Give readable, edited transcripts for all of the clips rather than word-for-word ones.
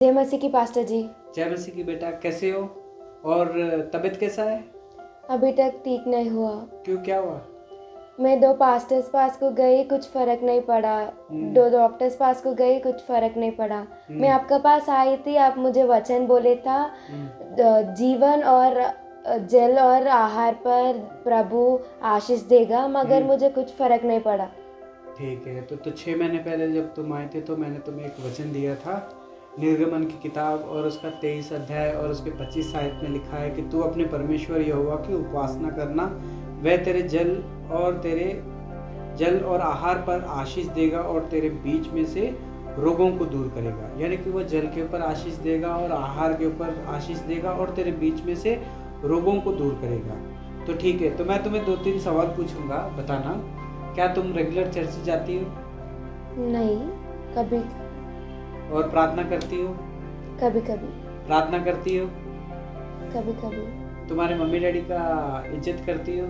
जय मसीह की पास्टर जी। जय मसीह की बेटा, कैसे हो और तबीयत कैसा है? अभी तक ठीक नहीं हुआ। क्यों, क्या हुआ? मैं 2 पास्टर्स पास को गई, कुछ फ़र्क नहीं पड़ा। 2 डॉक्टर्स पास को गई, कुछ फ़र्क नहीं पड़ा। मैं आपके पास आई थी, आप मुझे वचन बोले था जीवन और जल और आहार पर प्रभु आशीष देगा, मगर मुझे कुछ फ़र्क नहीं पड़ा। ठीक है, तो 6 महीने पहले जब तुम आए थे तो मैंने तुम्हें एक वचन दिया था, निर्गमन की किताब और उसका 23 अध्याय और उसके 25 आयत में लिखा है कि तू अपने परमेश्वर यहोवा की उपासना करना, वह तेरे जल और आहार पर आशीष देगा और तेरे बीच में से रोगों को दूर करेगा। यानी कि वो जल के ऊपर आशीष देगा और आहार के ऊपर आशीष देगा और तेरे बीच में से रोगों को दूर करेगा। तो ठीक है, तो मैं तुम्हें 2-3 सवाल पूछूंगा, बताना। क्या तुम रेगुलर चर्च जाती हो? नहीं, कभी और प्रार्थना करती हो? कभी कभी प्रार्थना करती हो? कभी कभी तुम्हारे मम्मी डैडी का इज्जत करती हो?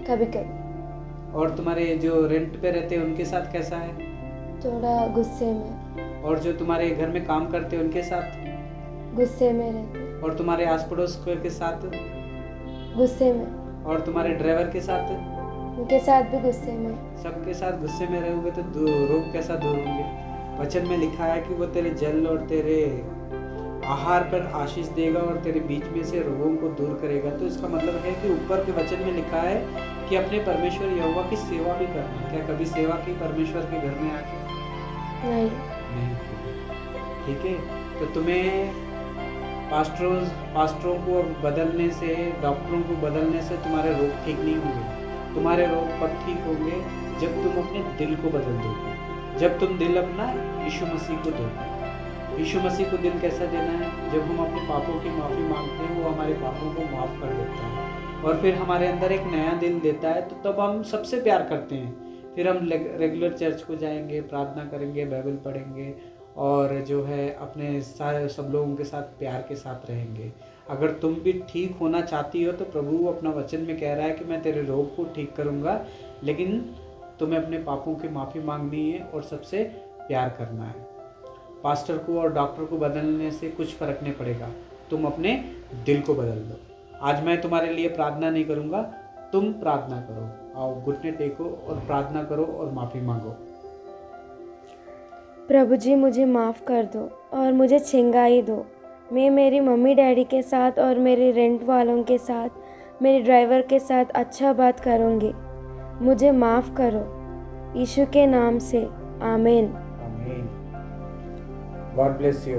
कभी कभी और तुम्हारे जो रेंट पे रहते हैं उनके साथ कैसा है? थोड़ा गुस्से में। और जो तुम्हारे घर में काम करते हैं उनके साथ? गुस्से में रहते, और तुम्हारे आस पड़ोस के साथ? गुस्से में। और तुम्हारे ड्राइवर के साथ? उनके साथ भी गुस्से में। सबके साथ गुस्से में रहोगे तो रोग कैसा दूर होंगे? वचन में लिखा है कि वो तेरे जल और तेरे आहार पर आशीष देगा और तेरे बीच में से रोगों को दूर करेगा। तो इसका मतलब है कि ऊपर के वचन में लिखा है कि अपने परमेश्वर यहोवा की सेवा भी करना। क्या कभी सेवा की परमेश्वर के घर में आके? नहीं। ठीक है, तो तुम्हें पास्टरों को बदलने से, डॉक्टरों को बदलने से तुम्हारे रोग ठीक नहीं होंगे। तुम्हारे रोग कब ठीक होंगे? जब तुम अपने दिल को बदल दोगे, जब तुम दिल अपना यीशु मसीह को दोगे। यीशु मसीह को दिल कैसा देना है? जब हम अपने पापों की माफ़ी मांगते हैं, वो हमारे पापों को माफ़ कर देता है और फिर हमारे अंदर एक नया दिल देता है, तो तब हम सबसे प्यार करते हैं। फिर हम रेगुलर चर्च को जाएंगे, प्रार्थना करेंगे, बाइबल पढ़ेंगे और जो है अपने सारे सब लोगों के साथ प्यार के साथ रहेंगे। अगर तुम भी ठीक होना चाहती हो तो प्रभु अपना वचन में कह रहा है कि मैं तेरे रोग को ठीक करूँगा, लेकिन तुम्हें अपने पापों की माफ़ी मांगनी है और सबसे प्यार करना है। पास्टर को और डॉक्टर को बदलने से कुछ फ़र्क नहीं पड़ेगा, तुम अपने दिल को बदल दो। आज मैं तुम्हारे लिए प्रार्थना नहीं करूँगा, तुम प्रार्थना करो। आओ, घुटने टेको और प्रार्थना करो और माफ़ी मांगो। प्रभु जी, मुझे माफ़ कर दो और मुझे छिंगाई दो। मैं मेरी मम्मी डैडी के साथ और मेरे रेंट वालों के साथ, मेरे ड्राइवर के साथ अच्छा बात करूँगी। मुझे माफ़ करो, यीशु के नाम से, आमीन। आमीन। God bless you.